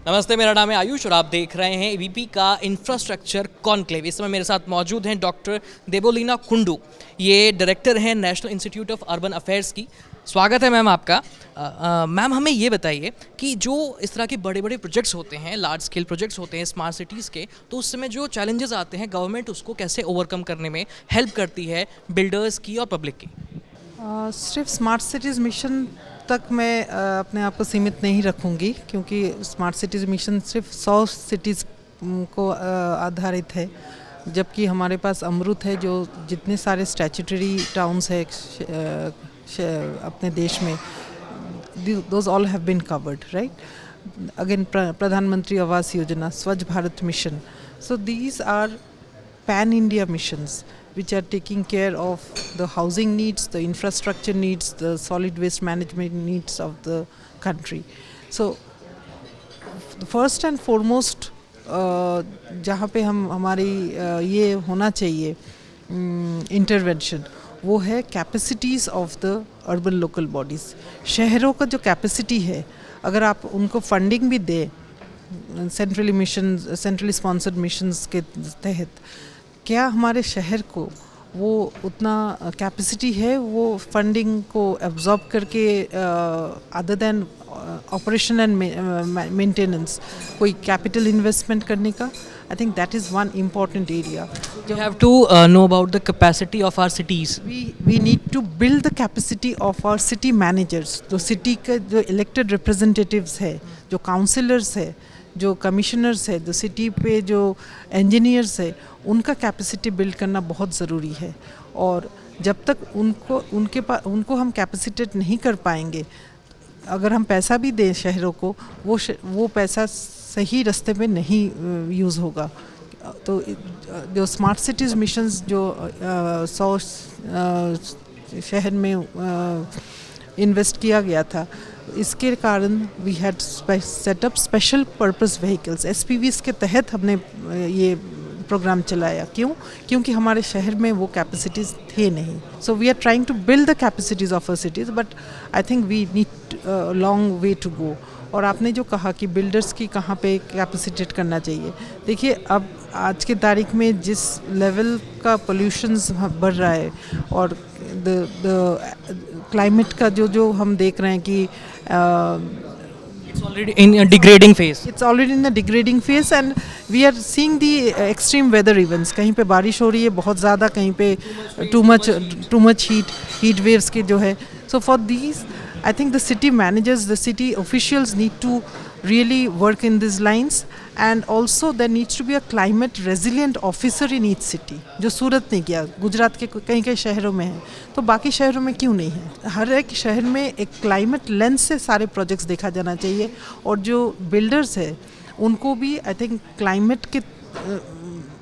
नमस्ते, मेरा नाम है आयुष और आप देख रहे हैं एबीपी का इंफ्रास्ट्रक्चर कॉन्क्लेव। इस समय मेरे साथ मौजूद हैं डॉक्टर देबोलीना कुंडू। ये डायरेक्टर हैं national institute of urban affairs की। स्वागत है मैम आपका। मैम, हमें ये बताइए कि जो इस तरह के बड़े बड़े प्रोजेक्ट्स होते हैं, लार्ज स्केल प्रोजेक्ट्स होते हैं स्मार्ट सिटीज़ के, तो उस समय जो चैलेंजेस आते हैं गवर्नमेंट उसको कैसे ओवरकम करने में हेल्प करती है बिल्डर्स की और पब्लिक की? सिर्फ स्मार्ट सिटीज़ मिशन तक मैं अपने आप को सीमित नहीं रखूँगी, क्योंकि स्मार्ट सिटीज़ मिशन सिर्फ 100 सिटीज़ को आधारित है, जबकि हमारे पास अमृत है जो जितने सारे स्टैट्यूटरी टाउन्स है अपने देश में, those all have been covered, right. Again Pradhan Mantri Awas Yojana, Swachh Bharat mission, so these are pan India missions which are taking care of the housing needs, the infrastructure needs, the solid waste management needs of the country. So first and foremost जहाँ पे हमारी ये होना चाहिए intervention, वो है capacities of the urban local bodies. शहरों का जो कैपेसिटी है, अगर आप उनको फंडिंग भी दें सेंट्रली स्पॉन्सर्ड मिशंस के तहत, क्या हमारे शहर को वो उतना कैपेसिटी है वो फंडिंग को एब्जॉर्ब करके, other than operation and maintenance, कोई कैपिटल इन्वेस्टमेंट करने का? I think that is one important area. You have to know about the capacity of our cities. We need to build the capacity of our city managers, जो city के जो elected representatives है, जो councillors है, जो commissioners है, जो city पे जो इंजीनियर्स है, उनका कैपेसिटी बिल्ड करना बहुत ज़रूरी है। और जब तक उनको हम कैपेसिटेट नहीं कर पाएंगे, अगर हम पैसा भी दें शहरों को, वो पैसा सही रास्ते में नहीं यूज़ होगा। तो जो स्मार्ट सिटीज़ मिशंस जो 100 शहर में इन्वेस्ट किया गया था, इसके कारण we had set up special purpose vehicles, SPVs के तहत हमने ये प्रोग्राम चलाया। क्योंकि हमारे शहर में वो कैपेसिटीज़ थे नहीं। So we are trying to build the capacities of a cities, but I think we need long way to go. और आपने जो कहा कि बिल्डर्स की कहाँ पे कैपेसिटेट करना चाहिए, देखिए अब आज के तारीख में जिस लेवल का पोल्यूशंस बढ़ रहा है और द क्लाइमेट का जो हम देख रहे हैं कि It's already in a degrading phase. It's already in a degrading phase and we are seeing the extreme weather events. कहीं पे बारिश हो रही है बहुत ज़्यादा, कहीं पे too much heat waves के जो है. So for these, I think the city managers, the city officials need to really work in these lines, and also there needs to be a climate resilient officer in each city, जो सूरत ने किया, गुजरात के कई शहरों में है, तो बाकी शहरों में क्यों नहीं है? हर एक शहर में एक क्लाइमेट लेंस से सारे प्रोजेक्ट्स देखा जाना चाहिए, और जो बिल्डर्स है उनको भी आई थिंक क्लाइमेट के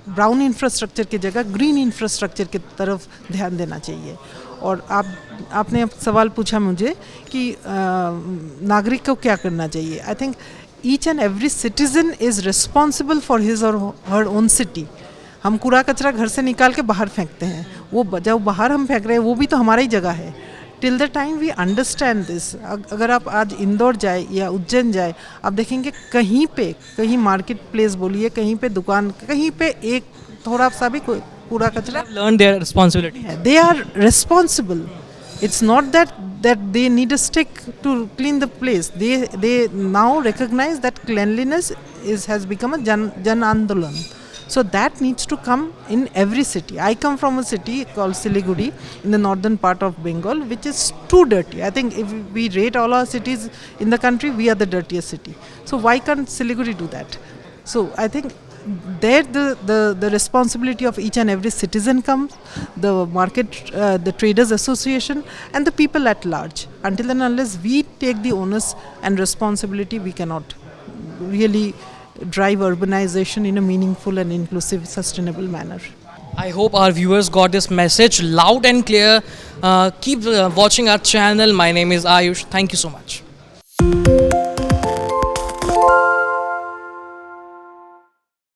ब्राउन इंफ्रास्ट्रक्चर की जगह ग्रीन इंफ्रास्ट्रक्चर की तरफ ध्यान देना चाहिए। और आपने सवाल पूछा मुझे कि नागरिक को क्या करना चाहिए। I think each and every citizen is responsible for his और हर ओन सिटी। हम कूड़ा कचरा घर से निकाल के बाहर फेंकते हैं, वो जब बाहर हम फेंक रहे हैं वो भी तो हमारा ही जगह है। Till the time we understand this, अगर आप आज इंदौर जाए या उज्जैन जाए, आप देखेंगे कहीं मार्केट प्लेस बोलिए, कहीं पे दुकान, कहीं पे एक थोड़ा सा भी कूड़ा कचरा, Learn their responsibility. they are responsible. It's not that they need a stick to clean the place. They now recognize that cleanliness has become a jan andolan. So that needs to come in every city. I come from a city called Siliguri in the northern part of Bengal, which is too dirty. I think if we rate all our cities in the country, we are the dirtiest city. So why can't Siliguri do that? So I think there the responsibility of each and every citizen comes, the market, the traders association, and the people at large. Until and unless we take the onus and responsibility, we cannot really drive urbanization in a meaningful and inclusive, sustainable manner. I hope our viewers got this message loud and clear. Keep watching our channel. My name is Ayush. Thank you so much.